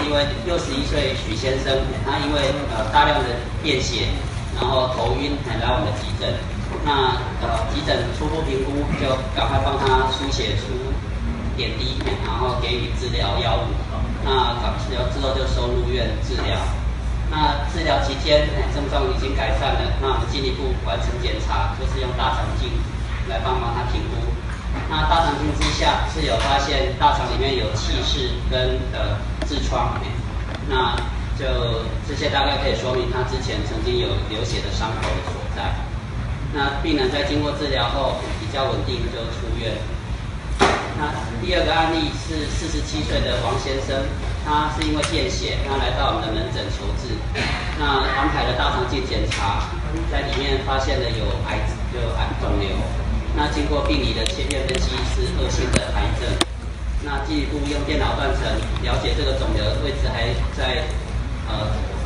一位61岁许先生，他因为大量的便血，然后头晕，来我们的急诊。那急诊初步评估就赶快帮他输血出点滴，然后给予治疗药物。那治疗之后就收入院治疗。那治疗期间症状已经改善了，那我们进一步完成检查，就是用大肠镜来帮忙他评估。那大肠镜之下是有发现大肠里面有气室跟痔疮，那就这些大概可以说明他之前曾经有流血的伤口的所在。那病人在经过治疗后比较稳定，就出院。那第二个案例是47岁的王先生，他是因为便血，他来到我们的门诊求治。那安排了大肠镜检查，在里面发现了有肿瘤。那经过病理的切片分析是恶性的癌症。那进一步用电脑断层了解这个肿瘤的位置还在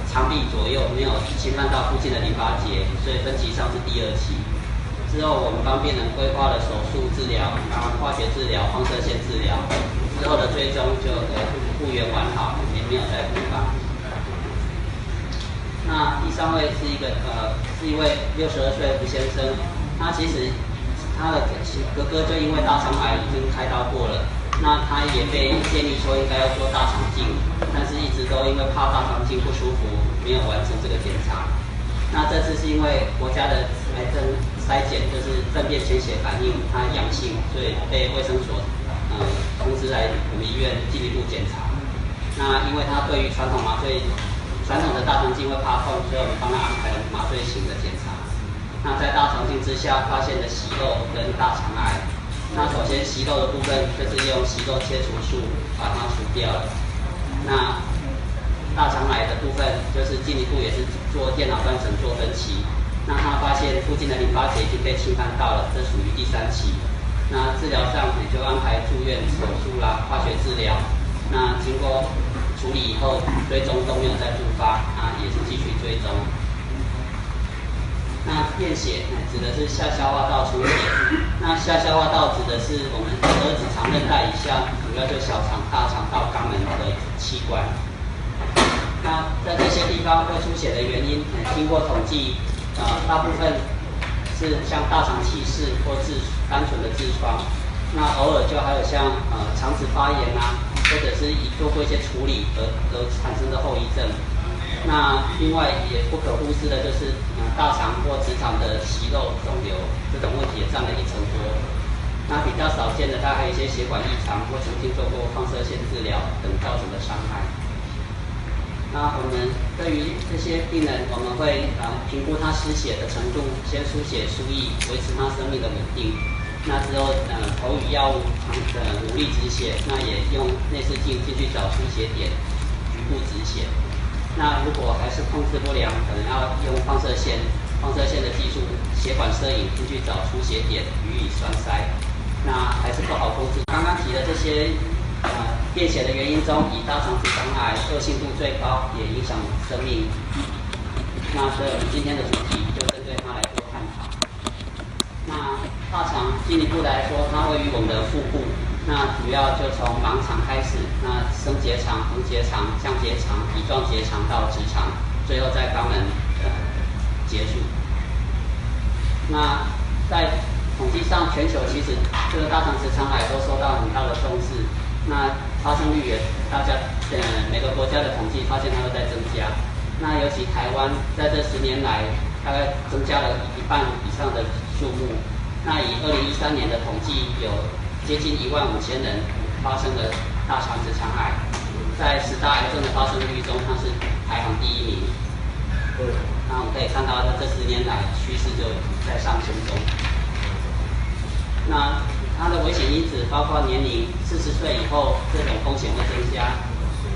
肠壁左右，没有侵犯到附近的淋巴结，所以分级上是第2期。之后我们帮病人规划了手术治疗、化学治疗、放射线治疗，之后的追踪就复原完好，也没有再复发。那第3位是一位62岁的胡先生，他其实他的哥哥就因为大肠癌已经开刀过了，那他也被建议说应该要做大肠镜，但是一直都因为怕大肠镜不舒服，没有完成这个检查。那这次是因为国家的癌症筛检，就是粪便潜血反应，它阳性，所以被卫生所通知来我们医院进一步检查。那因为他对于传统的大肠镜会怕痛，所以我们帮他安排了麻醉型的检查。那在大肠镜之下发现的息肉跟大肠癌。那首先息肉的部分就是用息肉切除术把它除掉了。那大肠癌的部分就是进一步也是做电脑断层做分期。那他发现附近的淋巴结已经被侵犯到了，这属于第3期。那治疗上也就安排住院手术啦、化学治疗。那经过处理以后，追踪都没有再复发，也是继续追踪。那便血指的是下消化道出血，那下消化道指的是我们十二指肠韧带以下，主要就小肠、大肠到肛门的器官。那在这些地方会出血的原因，经过统计，大部分是像大肠气室或单纯的痔疮，那偶尔就还有像肠子发炎或者是做过一些处理而产生的后遗症。那另外也不可忽视的就是大肠或直肠的息肉肿瘤这种问题也占了1成多。那比较少见的大概还有一些血管异常或曾经做过放射线治疗等造成的伤害。那我们对于这些病人，我们会评估他失血的程度，先输血输液，维持他生命的稳定。那之后投予药物努力止血，那也用内视镜进去找出血点，局部止血。那如果还是控制不良，可能要用放射线的技术，血管摄影进去找出血点，予以栓塞。那还是不好控制。刚刚提的这些便血的原因中，以大肠直肠癌恶性度最高，也影响生命。那所以我们今天的主题就针对它来做探讨。那大肠进一步来说，它位于我们的腹部。那主要就从盲肠开始，那升结肠、横结肠、降结肠、乙状结肠到直肠，最后在肛门结束。那在统计上，全球其实这个大肠直肠癌都受到很大的重视。那发生率也大家每个国家的统计发现它都在增加。那尤其台湾在这10年来，大概增加了1半以上的数目。那以2013年的统计有接近15000人发生了大肠直肠癌，在10大癌症的发生率中，它是排行第1名。那我们可以看到，这10年来趋势就在上升中。那它的危险因子包括年龄，40岁以后这种风险会增加，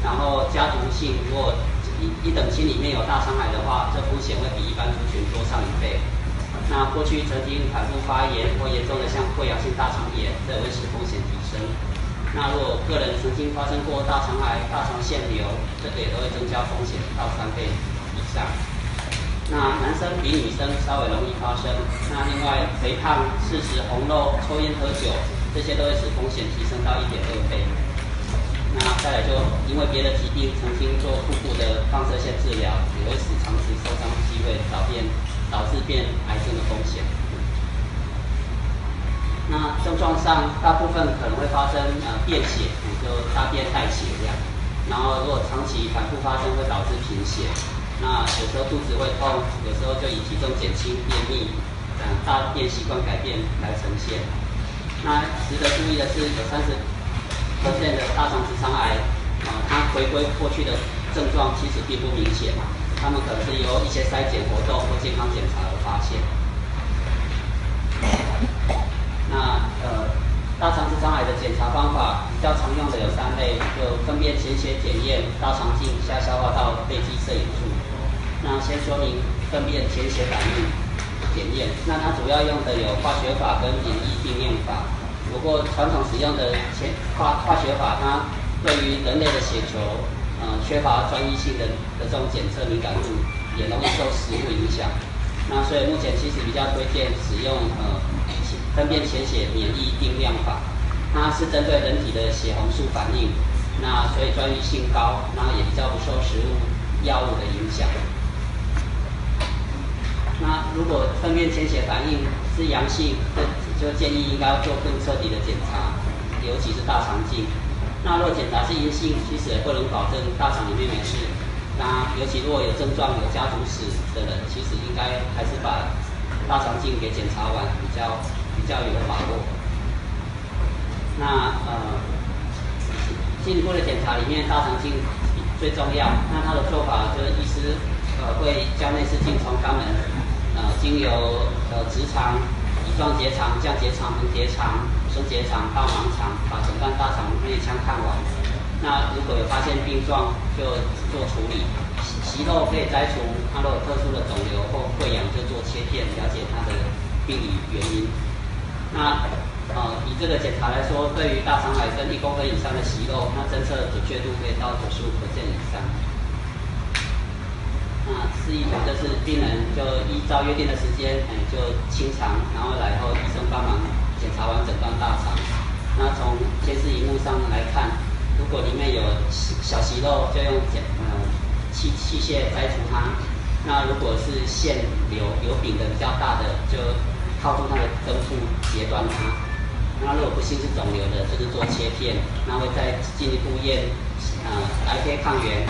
然后家族性，如果一等亲里面有大肠癌的话，这风险会比一般族群多上1倍。那过去曾经反复发炎或严重的像溃疡性大肠炎，这会使风险提升。那如果个人曾经发生过大肠癌、大肠腺瘤，这个也都会增加风险到3倍以上。那男生比女生稍微容易发生。那另外肥胖、嗜食红肉、抽烟喝酒，这些都会使风险提升到1.2倍。那再来就因为别的疾病曾经做腹部的放射线治疗，也会使肠子受伤机会导致变癌症的风险。那症状上大部分可能会发生便血，就大便带血量。然后如果长期反复发生，会导致贫血。那有时候肚子会痛，有时候就以体重减轻、便秘、大便习惯改变来呈现。那值得注意的是，有30%的大肠直肠癌，它回归过去的症状其实并不明显，它们可能是由一些筛检活动或健康检查而发现。那大肠直肠癌的检查方法比较常用的有3类，就分别潜血检验、大肠镜、下消化道背肌摄影术。那先说明分辨潜血反应检验，那它主要用的有化学法跟免疫定验法。不过传统使用的化学法，它对于人类的血球缺乏专一性的这种检测敏感度，也容易受食物影响。那所以目前其实比较推荐使用分辨潜血免疫定量法，它是针对人体的血红素反应，那所以专一性高，然后也比较不受食物、药物的影响。那如果分辨潜血反应是阳性，就建议应该要做更彻底的检查，尤其是大肠镜。那如果检查是阴性，其实也不能保证大肠里面没事。那尤其如果有症状、有家族史的人，其实应该还是把大肠镜给检查完，比较有把握。那进一步的检查里面，大肠镜最重要。那它的做法就是医师会将内视镜从肛门经由直肠、乙状结肠、降结肠、横结肠、升结肠到盲肠，把整段大肠内腔看完。那如果有发现病状，就做处理。息肉可以摘除，它如果有特殊的肿瘤或溃疡，就做切片，了解它的病理原因。那以这个检查来说，对于大肠癌跟1公分以上的息肉，那侦测准确度可以到95% 以上。那示意图就是病人就依照约定的时间，就清肠，然后来后医生帮忙检查完整段大肠。那从监视荧幕上来看，如果里面有小息肉，就用器械摘除它。那如果是腺瘤柄的比较大的，就靠住它的根部截断它。那如果不幸是肿瘤的，就是做切片，那会再进一步验IP 抗原，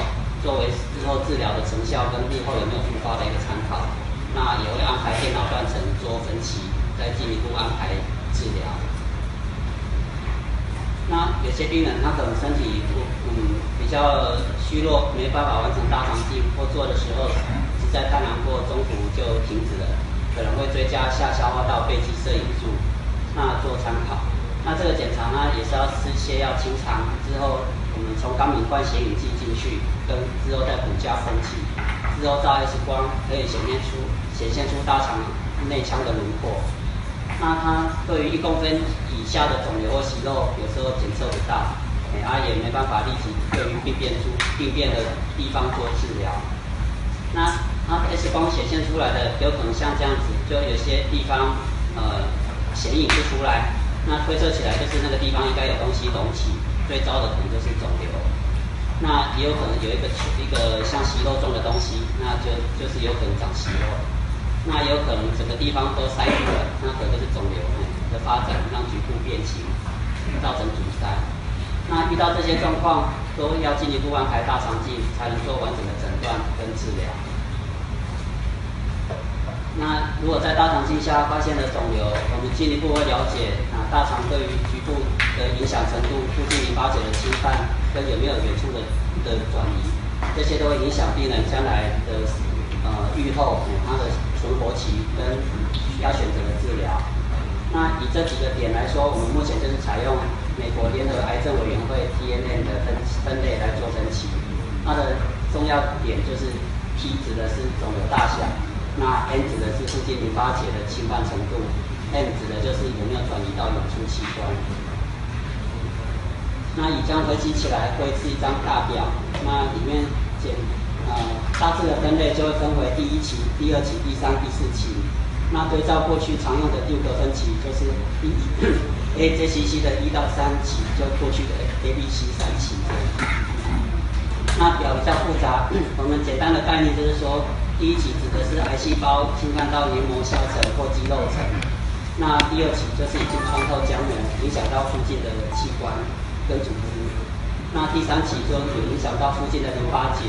作为日后治疗的成效跟日后有没有复发的一个参考。那也会安排电脑断层做分期，再进一步安排治疗。那有些病人他可能身体比较虚弱，没办法完成大肠镜，或做的时候实在太难过，中途就停止了，可能会追加下消化道背肌摄影术，那做参考。那这个检查呢，也是要吃泻药清肠之后，我们从肛门灌显影剂进去，跟之后再补加空气，之后照 X 光可以显现出大肠内腔的轮廓。那它对于1公分以下的肿瘤或息肉，有时候检测不到，也没办法立即对于病变的地方做治疗。那它 X 光显现出来的，有可能像这样子，就有些地方显影不出来，那推测起来就是那个地方应该有东西隆起，最糟的可能就是肿瘤。那也有可能有一个像息肉状的东西，那就是有可能长息肉。那也有可能整个地方都塞住了，那可能就是肿瘤的发展让局部变形，造成阻塞。那遇到这些状况，都要进一步安排大肠镜，才能做完整的诊断跟治疗。那如果在大肠镜下发现了肿瘤，我们进一步会了解大肠对于局部的影响程度、附近淋巴结的侵犯，跟有没有远处的转移，这些都会影响病人将来的预后它的存活期跟要选择的治疗。那以这几个点来说，我们目前就是采用美国联合癌症委员会 TNM 的分类来做分期。它的重要点就是 T 指的是肿瘤大小，那 N 指的是附近淋巴结的侵犯程度， M 指的就是有没有转移到远处器官。那以这样分析起来，会是一张大表，那里面大致的分类就会分为第1期、第2期、第3、第4期。那对照过去常用的6个分期，就是 AJCC 的1到3期，就过去的 ABC 3期这样。那表比较复杂，我们简单的概念就是说，第1期指的是癌细胞侵犯到黏膜下层或肌肉层，那第2期就是已经穿透浆膜，影响到附近的器官跟组织，那第3期就有影响到附近的淋巴结，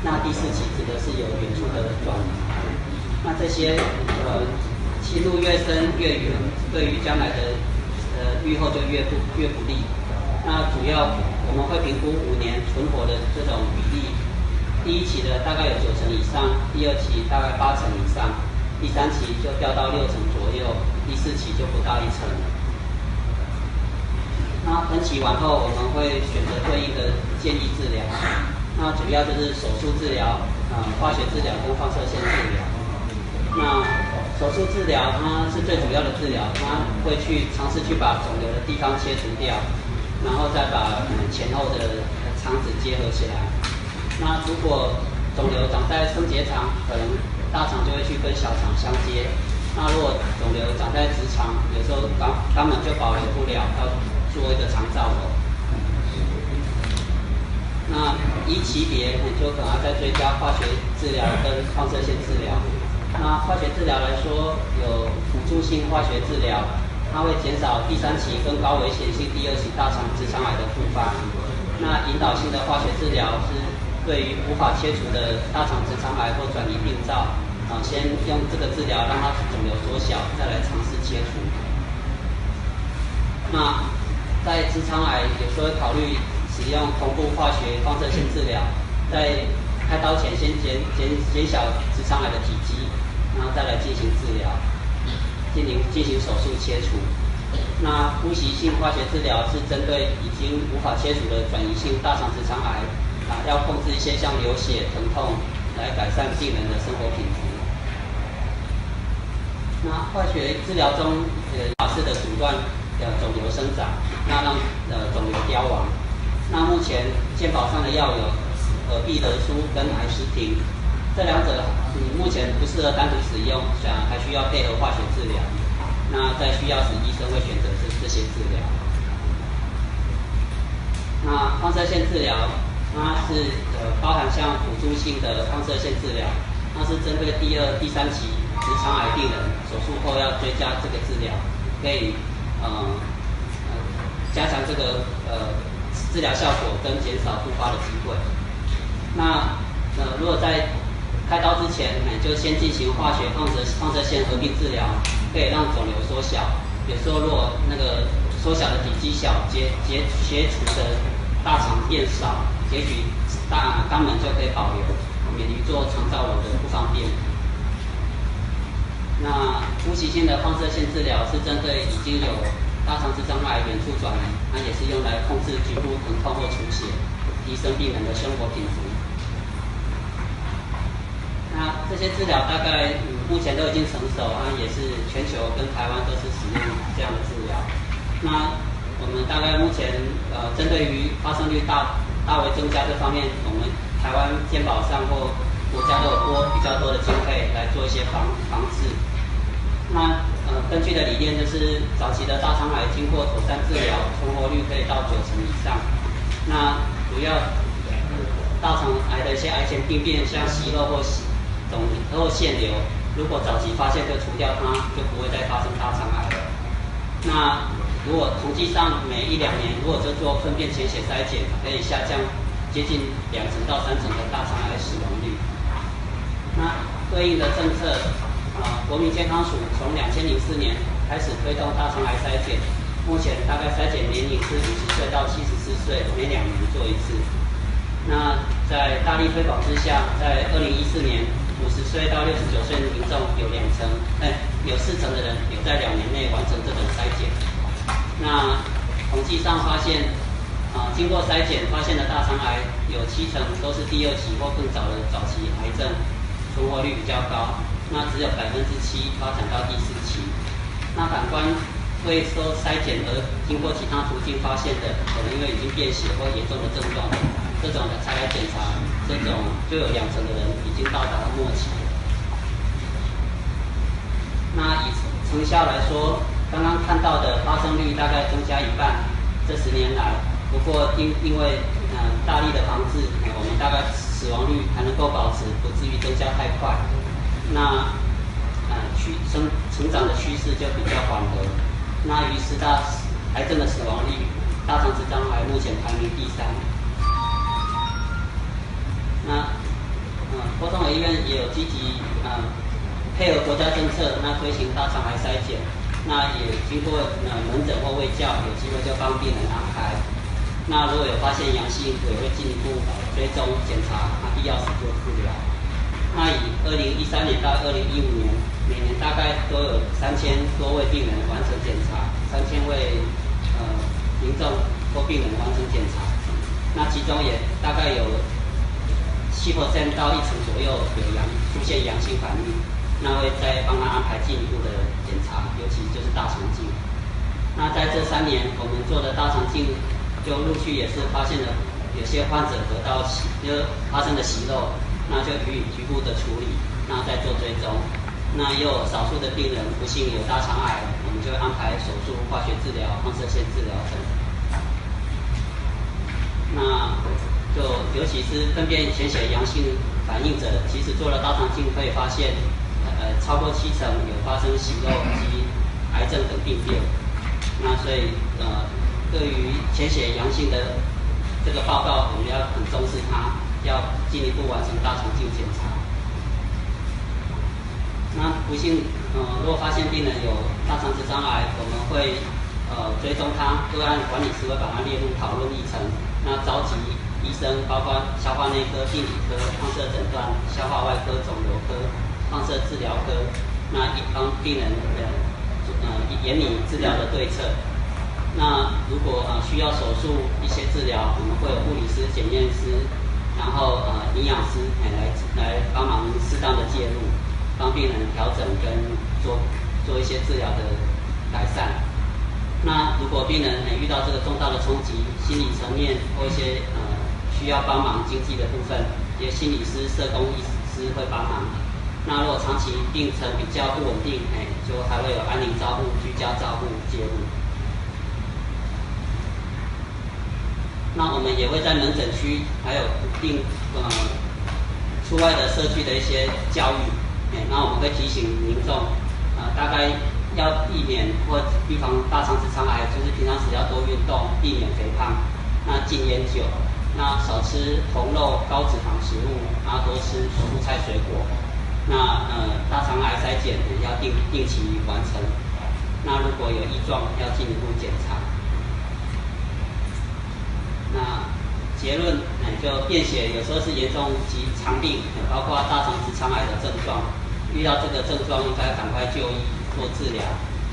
那第4期指的是有远处的转移。那这些侵入越深越远，对于将来的预后就越不利。那主要我们会评估5年存活的这种比例，第1期的大概有90%以上，第2期大概80%以上，第3期就掉到60%左右，第4期就不到1%。那分期完后，我们会选择对应的建议治疗。那主要就是手术治疗、化学治疗跟放射线治疗。那手术治疗它是最主要的治疗，它会尝试去把肿瘤的地方切除掉，然后再把前后的肠子结合起来。那如果肿瘤长在升结肠，可能大肠就会去跟小肠相接。那如果肿瘤长在直肠，有时候肛门就保留不了，要做一个肠造瘘。那依期别，你就可能要再追加化学治疗跟放射线治疗。那化学治疗来说，有辅助性化学治疗，它会减少第3期跟高危险性第2期大肠直肠癌的复发。那引导性的化学治疗是对于无法切除的大肠直肠癌或转移病灶，先用这个治疗让它肿瘤缩小，再来尝试切除。那在直肠癌有时候会考虑使用同步化学放射线治疗，在开刀前先减小直肠癌的体积，然后再来进行治疗，进行手术切除。那呼吸性化学治疗是针对已经无法切除的转移性大肠直肠癌，要控制一些像流血、疼痛，来改善病人的生活品质。那化学治疗中，法式的阻断肿瘤生长，那让肿瘤凋亡。那目前健保上的药有尔必得舒跟癌斯汀，这2者目前不适合单独使用，还需要配合化学治疗。那在需要时，医生会选择这些治疗。那放射线治疗，它是包含像辅助性的放射线治疗，它是针对第2、第3期直肠癌病人手术后要追加这个治疗，可以加强这个治疗效果跟减少复发的机会。那如果在开刀之前，就先进行化学放射线合并治疗，可以让肿瘤缩小。有时候如果那个缩小的体积小，切除的大肠变少，也许肛门就可以保留，免于做肠造瘘的不方便。那呼吸性的放射线治疗是针对已经有大肠直肠癌远处转移，它也是用来控制局部疼痛或出血，提升病人的生活品质。那这些治疗大概目前都已经成熟，也是全球跟台湾都是使用这样的治疗。那我们大概目前针对于发生率大为增加这方面，我们台湾健保上或国家都有比较多的经费来做一些防治。那根据的理念就是早期的大肠癌经过妥善治疗，存活率可以到90%以上。那主要大肠癌的一些癌前病变，像息肉或肿或腺瘤，如果早期发现就除掉它，就不会再发生大肠癌了。那如果统计上每1、2年，如果就做粪便潜血筛检，可以下降接近2%到3%的大肠癌死亡率。那对应的政策，国民健康署从2004年开始推动大肠癌筛检，目前大概筛检年龄是50岁到74岁，每2年做一次。那在大力推广之下，在2014年，50岁到69岁的民众有4成的人有在2年内完成这种筛检。那统计上发现，经过筛检发现的大肠癌有7成都是第2期或更早的早期癌症，存活率比较高。那只有7%发展到第4期。那反观未受筛检而经过其他途径发现的，可能因为已经变血或严重的症状，这种的才来检查，这种就有2成的人已经到达末期。那以成效来说，刚刚看到的发生率大概增加1半，这10年来。不过因为大力的防治，我们大概死亡率还能够保持，不至于增加太快。那成长的趋势就比较缓和。那于10大癌症的死亡率，大肠直肠癌目前排名第3。那波东伟医院也有积极配合国家政策，那推行大肠癌筛检。那也经过门诊或卫教，有机会就帮病人安排。那如果有发现阳性，也会进一步追踪检查，那必要时做治疗。那以2013年到2015年，每年大概都有3000多位病人完成检查，3000位民众或病人完成检查。那其中也大概有7% 到1成左右出现阳性反应，那会再帮他安排进一步的检查，尤其就是大肠镜。那在这3年，我们做的大肠镜就陆续也是发现了有些患者得到发生的息肉，那就予以局部的处理，那再做追踪。那也有少数的病人不幸有大肠癌，我们就会安排手术、化学治疗、放射线治疗等。那就尤其是分辨潜血阳性反应者，其实做了大肠镜可以发现，超过70%有发生息肉及癌症等病变。那所以对于潜血阳性的这个报告，我们要很重视它，要进一步完成大肠镜检查。那不幸如果发现病人有大肠直肠癌，我们会追踪他，个案管理师会把它列入讨论议程，那召集医生，包括消化内科、病理科、放射诊断、消化外科、肿瘤科、放射治疗科，那帮病人研拟治疗的对策。那如果需要手术一些治疗，我们会有护理师、检验师，然后营养师来帮忙适当的介入，帮病人调整跟做一些治疗的改善。那如果病人遇到这个重大的冲击，心理层面或一些需要帮忙经济的部分，一些心理师、社工医师会帮忙。那如果长期病程比较不稳定，就还会有安宁照护、居家照护介入。那我们也会在门诊区还有出外的社区的一些教育，那我们会提醒民众，大概要避免或预防大肠直肠癌，就是平常时要多运动，避免肥胖，那禁烟酒，那少吃红肉、高脂肪食物，然后多吃蔬菜水果。那大肠癌筛检要定期完成。那如果有异状，要进一步检查。那结论就便血有时候是严重及肠病，包括大肠直肠癌的症状。遇到这个症状，应该赶快就医做治疗、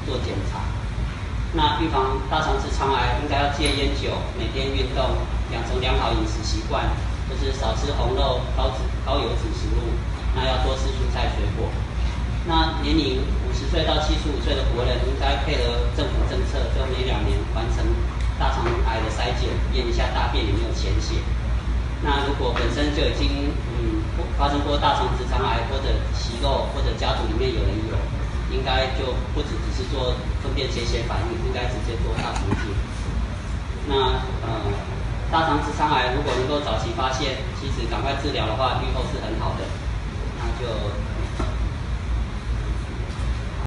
做检查。那预防大肠直肠癌，应该要戒烟酒，每天运动，养成良好饮食习惯，就是少吃红肉、高油脂食物。那要多吃蔬菜水果。那年龄50岁到75岁的国人，应该配合政府政策，就每2年完成大肠癌的筛检，验一下大便有没有潜血。那如果本身就已经发生过大肠直肠癌，或者息肉，或者家族里面有人有，应该就不只是做分辨潜血反应，应该直接做大肠镜。那大肠直肠癌如果能够早期发现，其实赶快治疗的话，预后是很好的。那就